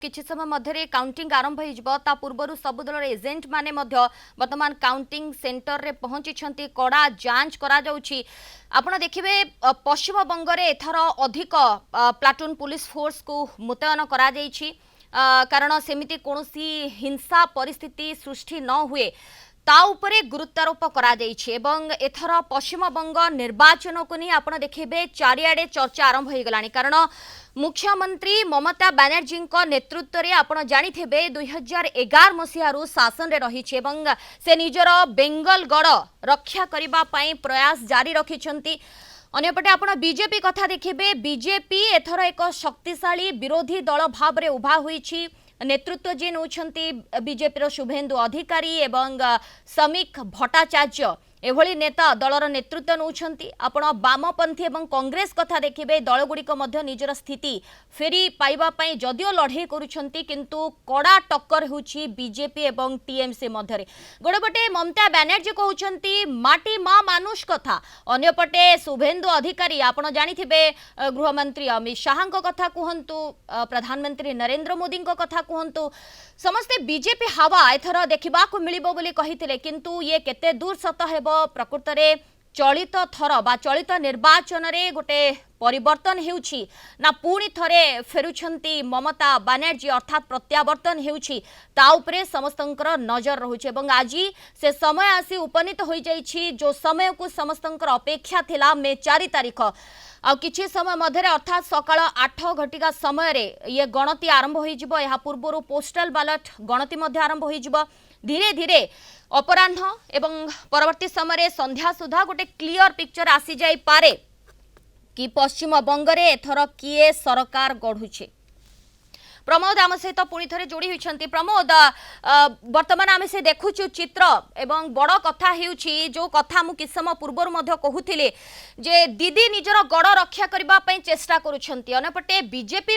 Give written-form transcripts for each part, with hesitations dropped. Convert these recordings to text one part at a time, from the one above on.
किछि समय मध्य काउंटिंग आरंभ हो पूर्व सबु दल एजेंट माने वर्तमान काउंटिंग सेंटर रे पहुंची कड़ा जांच करा जाउछि। आपण देखिबे पश्चिम बंग रे एथर अधिक प्लाटून पुलिस फोर्स को मुतयन करा जाइछि, कारण सेमिति कोनोसी हिंसा परिस्थिति सृष्टि न हुए ता उपरे गुरुत्वारोप करा जाइछि। एवं एथर पश्चिम बंग निर्वाचन को नहीं आपण देखिबे चारिआडे चर्चा आरंभ हो गलानी, कारण मुख्यमंत्री ममता बनर्जी नेतृत्व में आपण जानिथिबे 2011 मसीहारू शासन रे रहिछि एवं से निजर बेंगलगढ़ रक्षा करिबा पई प्रयास जारी रखिछंती। अन्यपटे आपण बीजेपी कथा देखिबे, बीजेपी एथर एक शक्तिशाली विरोधी दल भाव रे उभा होईछि। नेतृत्व जे नौछंती बीजेपी रो शुभेंदु अधिकारी एवं समीक भट्टाचार्य एभली नेता दलर नेतृत्व नौछंती। आपण वामपंथी एवं कांग्रेस कथा देखिबे, दलगुड़िक मध्य निजर स्थिति फेरी पाइबा पई जदियो लड़े करूछंती, किंतु कड़ा टक्कर होउछि बीजेपी एवं टीएमसी मध्यरे। गोड़पटे ममता बनर्जी कहउछंती माटी मा मानुष कथा, अन्यपटे शुभेंदु अधिकारी आपण जानिथिबे गृहमंत्री अमित शाह कथा कहंतु, प्रधानमंत्री नरेंद्र मोदी कथा कहंतु, समस्ते बीजेपी हवा एथर देखा मिलिबो बोली कहिथिले, किंतु ये केते दूर सत हेबो प्रकृत रे चलित थर बा चलित निर्वाचन रे गोटे परिवर्तन हेउछि ना पुणी थरे फेरुछंती ममता बनर्जी, अर्थात प्रत्यावर्तन हेउछि ता उपरे समस्तंकर नजर रहुछि। एवं आज से समय आसी उपनीत होई जाइछि जो समय को समस्तंकर अपेक्षा थिला मे 4 तारिख आ किछि समय मध्य अर्थात सकाळ 8 घटिका समय रे ये गणति आरंभ होई जिवो। या पूर्वरु पोस्टल बैलेट गणति मध्य आरंभ होई जिवो। धीरे धीरे अपराह्न एवं परवर्ती समय संध्या सुधा गोटे क्लियर पिक्चर आसी जाई पारे कि पश्चिम बंग रे एथर किए सरकार गढ़ुछे। प्रमोद आम सहित पुणी थे जोड़ी होती। प्रमोद, वर्तमान आम से देखुचु चित्र एवं बड़ कथा हेउछि जो कथा मु किछ समय पूर्व कहूथिले जे दीदी निजर गड़ रक्षा करने चेष्टा करुछंती, अन्यपटे बीजेपी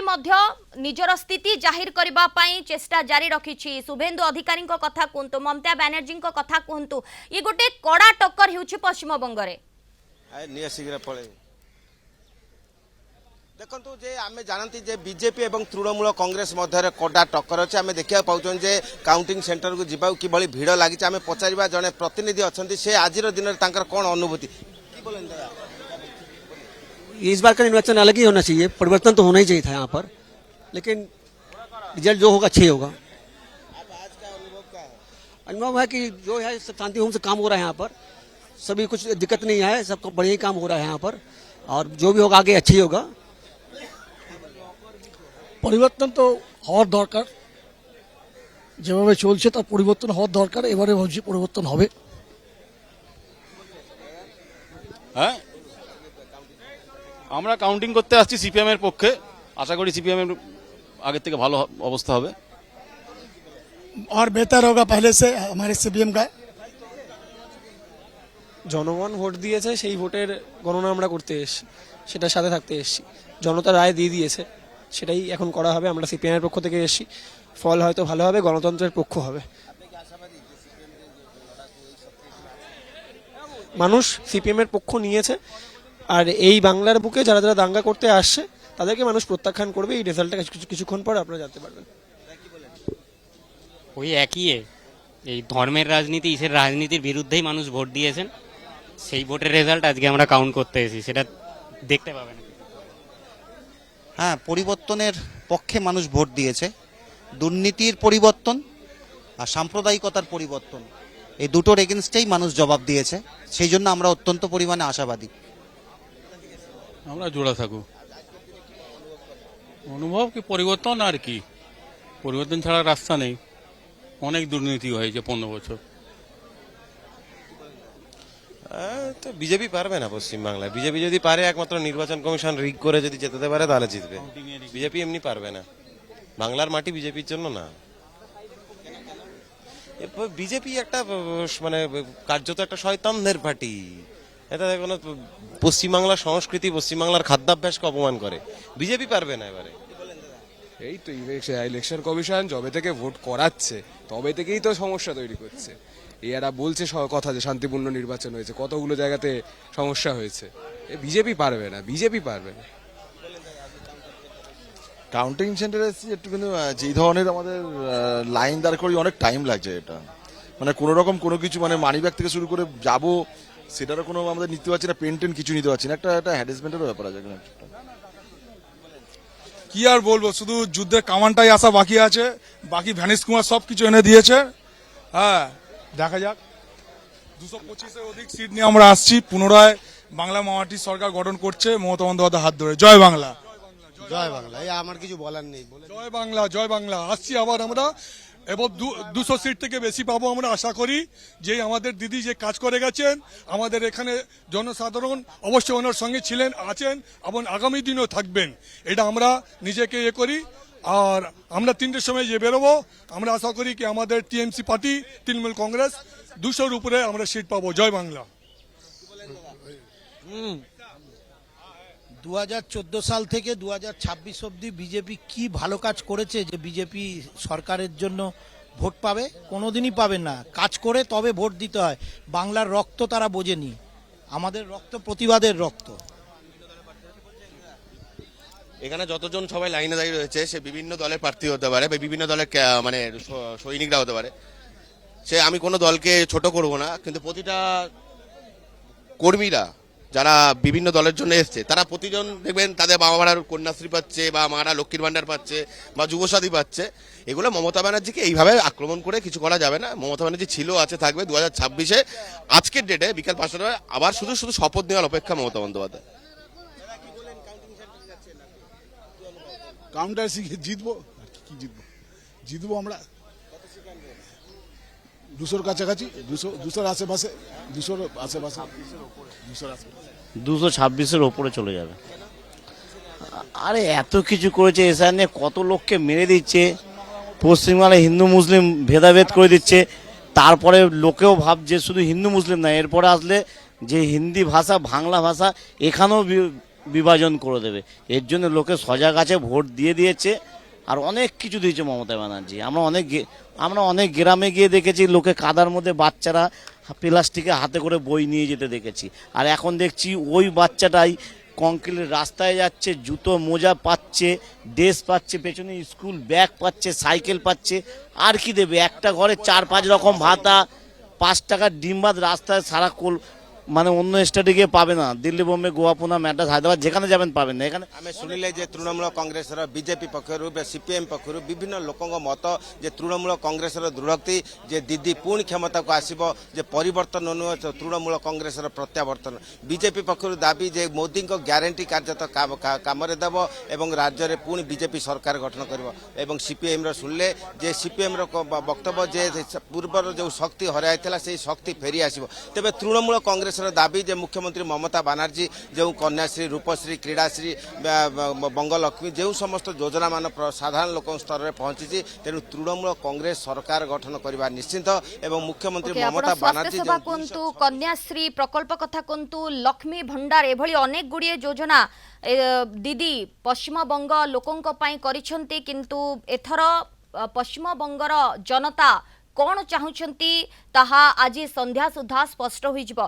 निजर स्थिति जाहिर करने चेष्टा जारी रखिछि। शुभेंदु अधिकारी कथा कहतु, ममता बनर्जी कथा कहतु, ये गोटे कड़ा टक्कर होउछि पश्चिम बंग रे। देखो जे आम जानती जे बीजेपी और तृणमूल कांग्रेस मध्य कड़ा टक्कर अच्छे आम देखा पाचन जे काउंटिंग सेंटर को जीवा कि भिड़ लगी। आम पचार जड़े प्रतिनिधि अच्छा से आज दिन में कौन अनुभूति इस बार का निर्वाचन अलग ही होना चाहिए, परिवर्तन तो होना ही चाहिए था यहाँ पर, लेकिन रिजल्ट जो होगा अच्छे होगा। आज का अनुभव क्या है? अनुभव है कि जो है सब शांति से काम हो रहा है यहाँ पर, सभी कुछ दिक्कत नहीं है, सबको बढ़िया ही काम हो रहा है यहाँ पर, और जो भी होगा आगे अच्छी होगा। পরিবর্তন তো হওয়ার দরকার, যেভাবে চলছে তার পরিবর্তন হওয়ার দরকার। এবারে ভাবছি পরিবর্তন হবে। হ্যাঁ, আমরা কাউন্টিং করতে আসছি সিপিএম এর পক্ষে, আশা করি সিপিএম এর আগের থেকে ভালো অবস্থা হবে और बेहतर होगा पहले से हमारे सीपीएम का। জনগণ ভোট দিয়েছে, সেই ভোটের গণনা আমরা করতে এসেছি, সেটার সাথে থাকতে এসেছি। জনতা রায় দিয়ে দিয়েছে, সেটাই এখন করা হবে। আমরা সিপিএম এর পক্ষ থেকে এসেছি, ফল হয়তো ভালো হবে, গণতন্ত্রের পক্ষ হবে। মানুষ সিপিএম এর পক্ষ নিয়েছে, আর এই বাংলার বুকে যারা যারা দাঙ্গা করতে আসছে তাদেরকে মানুষ প্রত্যাখ্যান করবে। এই রেজাল্টটা কিছুক্ষণ পর আপনারা জানতে পারবেন। ওই একই, এই ধর্মের রাজনীতি, ইসের রাজনীতির বিরুদ্ধেই মানুষ ভোট দিয়েছেন, সেই ভোটের রেজাল্ট আজকে আমরা কাউন্ট করতে এসেছি, সেটা দেখতে পাবেন। হ্যাঁ, পরিবর্তনের পক্ষে মানুষ ভোট দিয়েছে। দুর্নীতির পরিবর্তন আর সাম্প্রদায়িকতার পরিবর্তন, এই দুটোর এগেনস্টেই মানুষ জবাব দিয়েছে, সেই জন্য আমরা অত্যন্ত পরিমাণে আশাবাদী। আমরা জোড়া থাকবো। অনুভব কি পরিবর্তন, আর কি পরিবর্তন ছাড়া রাস্তা নেই। অনেক দুর্নীতি হয়েছে 15 বছর। তো বিজেপি পারবে না পশ্চিমবাংলায়। বিজেপি যদি পারে একমাত্র নির্বাচন কমিশন রিগ করে যদি যেতে পারে তাহলে জিতবে। বিজেপি এমনি পারবে না, বাংলার মাটি বিজেপির জন্য না। বিজেপি একটা মানে কার্যত একটা শয়তানদের পার্টি। এটা কোনো পশ্চিমবাংলার সংস্কৃতি, পশ্চিমবাংলার খাদ্যাভ্যাসকে অপমান করে। বিজেপি পারবে না এবারে। এই তো ইলেকশন কমিশন যবে থেকে ভোট করাচ্ছে তবে থেকেই তো সমস্যা তৈরি করছে। এরা বলছে কথা যে শান্তিপূর্ণ নির্বাচন হয়েছে, কতগুলো জায়গাতে সমস্যা হয়েছে। বিজেপি পারবে না, বিজেপি পারবে না। কাউন্টিং সেন্টারে এসেছি একটুখানি যেই ধরনের আমাদের লাইন দাঁড় করি অনেক টাইম লাগছে এটা, মানে কোনো রকম কোনো কিছু মানে মানি ব্যাগ থেকে শুরু করে যাবো সেটারও কোনো আমাদের নিতে পারছি না, পেন টেন কিছু নিতে পারছি না, একটা হ্যারাসমেন্টেরও ব্যাপার আছে এখানে। কি আর বলবো, শুধু যুদ্ধের কামানটাই আসা বাকি আছে, বাকি ভ্যানিশ কুমার সব কিছু এনে দিয়েছে। হ্যাঁ, দেখা যাক। 225-এর অধিক সিট নিয়ে আমরা আসছি, পুনরায় বাংলা মামাটি সরকার গঠন করছে মমতা বন্দ্যোপাধ্যায়ের হাত ধরে। জয় বাংলা, জয় বাংলা। এই আমার কিছু বলার নেই। জয় বাংলা, জয় বাংলা। আসছি আবার আমরা, এবং 200 সিট থেকে বেশি পাবো আমরা আশা করি। যে আমাদের দিদি যে কাজ করে গেছেন, আমাদের এখানে জনসাধারণ অবশ্যই ওনার সঙ্গে ছিলেন, আছেন এবং আগামী দিনেও থাকবেন, এটা আমরা নিজেকে করি। আর আমরা 3টের সময় যে বেরোবো, আমরা আশা করি কি আমাদের টিএমসি পার্টি, তৃণমূল কংগ্রেস 200-র উপরে আমরা সিট পাবো। জয় বাংলা। 2014 সাল থেকে 2026 অবধি বিজেপি কি ভালো কাজ করেছে যে বিজেপি সরকারের জন্য ভোট পাবে? কোনোদিনই পাবে না। কাজ করে তবে ভোট দিতে হয়। বাংলার রক্ত তারা বোঝেনি, আমাদের রক্ত প্রতিবাদের রক্ত। এখানে যতজন সবাই লাইনে দাঁড়িয়ে রয়েছে সে বিভিন্ন দলের প্রার্থী হতে পারে বা বিভিন্ন দলের মানে সৈনিকরা হতে পারে। সে আমি কোনো দলকে ছোট করব না, কিন্তু প্রতিটা কর্মীরা যারা বিভিন্ন দলের জন্য এসছে তারা প্রতিজন দেখবেন তাদের বাবা মারার কন্যাশ্রী পাচ্ছে বা মারা লক্ষ্মীর ভাণ্ডার পাচ্ছে বা যুবসাথী পাচ্ছে। এগুলো মমতা ব্যানার্জিকে এইভাবে আক্রমণ করে কিছু করা যাবে না। মমতা ব্যানার্জি ছিল, আছে, থাকবে। 2026-এ আজকের ডেটে বিকাল 5টায় আবার শুধু শুধু শপথ নেওয়ার অপেক্ষা মমতা বন্দ্যোপাধ্যায়। কাউন্টার জিতবো, কি জিতবো আমরা 200-র কাছাকাছি, 200-র আশেপাশে, 200-র আশেপাশে, 226-এর ওপরে চলে যাবে। আরে এত কিছু করেছে, এসআর নিয়ে কত লোককে মেরে দিচ্ছে, পশ্চিমবাংলায় হিন্দু মুসলিম ভেদাভেদ করে দিচ্ছে। তারপরে লোকেও ভাবছে শুধু হিন্দু মুসলিম না, এরপরে আসলে যে হিন্দি ভাষা বাংলা ভাষা এখানেও বিভাজন করে দেবে। এর জন্য লোকে সজাগ আছে, ভোট দিয়ে দিয়েছে। আর অনেক কিছু দিয়েছে মমতা ব্যানার্জি। আমরা অনেক গ্রামে গিয়ে দেখেছি লোকে কাদার মধ্যে বাচ্চারা প্লাস্টিকে হাতে করে বই নিয়ে যেতে দেখেছি। আর এখন দেখছি ওই বাচ্চাটাই কংক্রিটের রাস্তায় যাচ্ছে, জুতো মোজা পাচ্ছে, ড্রেস পাচ্ছে, পেছনে স্কুল ব্যাগ পাচ্ছে, সাইকেল পাচ্ছে। আর কি দেবে? একটা ঘরে 4-5 রকম ভাতা, 5 টাকার ডিম ভাত রাস্তায় সারা মানে অন্য স্টেটে গিয়ে পাবে না। দিল্লি, বোম্বে, গোয়া, পুনা, ম্যাড্রাস, হায়দ্রাবাদ যেখানে যাবেন পাবেন না। এখানে ଆମେ ଶୁଣିଲେ ଯେ ତୃଣମୂଳ କଂଗ୍ରେସର ବିଜେପି ପକ୍ଷରୁ ବା ସିପିଏମ୍ ପକ୍ଷରୁ ବିଭିନ୍ନ ଲୋକଙ୍କ ମତ ଯେ ତୃଣମୂଳ କଂଗ୍ରେସର ଦୃଢ଼ୋକ୍ତି ଯେ ଦିଦି ପୁଣି କ୍ଷମତାକୁ ଆସିବ, ଯେ ପରିବର୍ତ୍ତନ ନୁହେଁ ତୃଣମୂଳ କଂଗ୍ରେସର ପ୍ରତ୍ୟାବର୍ତ୍ତନ। ବିଜେପି ପକ୍ଷରୁ ଦାବି ଯେ ମୋଦିଙ୍କ ଗ୍ୟାରେଣ୍ଟି କାର୍ଯ୍ୟତଃ କାମରେ ଦେବ ଏବଂ ରାଜ୍ୟରେ ପୁଣି ବିଜେପି ସରକାର ଗଠନ କରିବ। ଏବଂ ସିପିଏମ୍ର ଶୁଣିଲେ ଯେ ସିପିଏମ୍ର ବକ୍ତବ୍ୟ ଯେ ପୂର୍ବର ଯେଉଁ ଶକ୍ତି ହରାଇଥିଲା ସେହି ଶକ୍ତି ଫେରି ଆସିବ। ତେବେ ତୃଣମୂଳ କଂଗ୍ରେସର ଦାବି ଯେ ମୁଖ୍ୟମନ୍ତ୍ରୀ ମମତା ବାନାର୍ଜୀ ଯେଉଁ କନ୍ୟାଶ୍ରୀ, ରୂପଶ୍ରୀ, କ୍ରୀଡ଼ାଶ୍ରୀ, ବଙ୍ଗଲକ୍ଷ୍ମୀ ଯେଉଁ ସମସ୍ତ ଯୋଜନାମାନ ସାଧାରଣ ଲୋକଙ୍କ ସ୍ତରରେ ପହଞ୍ଚିଛି, ତେଣୁ ତୃଣମୂଳ କଂଗ୍ରେସ ସରକାର ଗଠନ କରିବା ନିଶ୍ଚିତ। ଏବଂ ମୁଖ୍ୟମନ୍ତ୍ରୀ ମମତା ବାନାର୍ଜୀ ସେବା କୁହନ୍ତୁ, କନ୍ୟାଶ୍ରୀ ପ୍ରକଳ୍ପ କଥା କୁହନ୍ତୁ, ଲକ୍ଷ୍ମୀ ଭଣ୍ଡାର, ଏଭଳି ଅନେକ ଗୁଡ଼ିଏ ଯୋଜନା ଦିଦି ପଶ୍ଚିମବଙ୍ଗ ଲୋକଙ୍କ ପାଇଁ କରିଛନ୍ତି। କିନ୍ତୁ ଏଥର ପଶ୍ଚିମବଙ୍ଗର ଜନତା କ'ଣ ଚାହୁଁଛନ୍ତି ତାହା ଆଜି ସନ୍ଧ୍ୟା ସୁଦ୍ଧା ସ୍ପଷ୍ଟ ହୋଇଯିବ।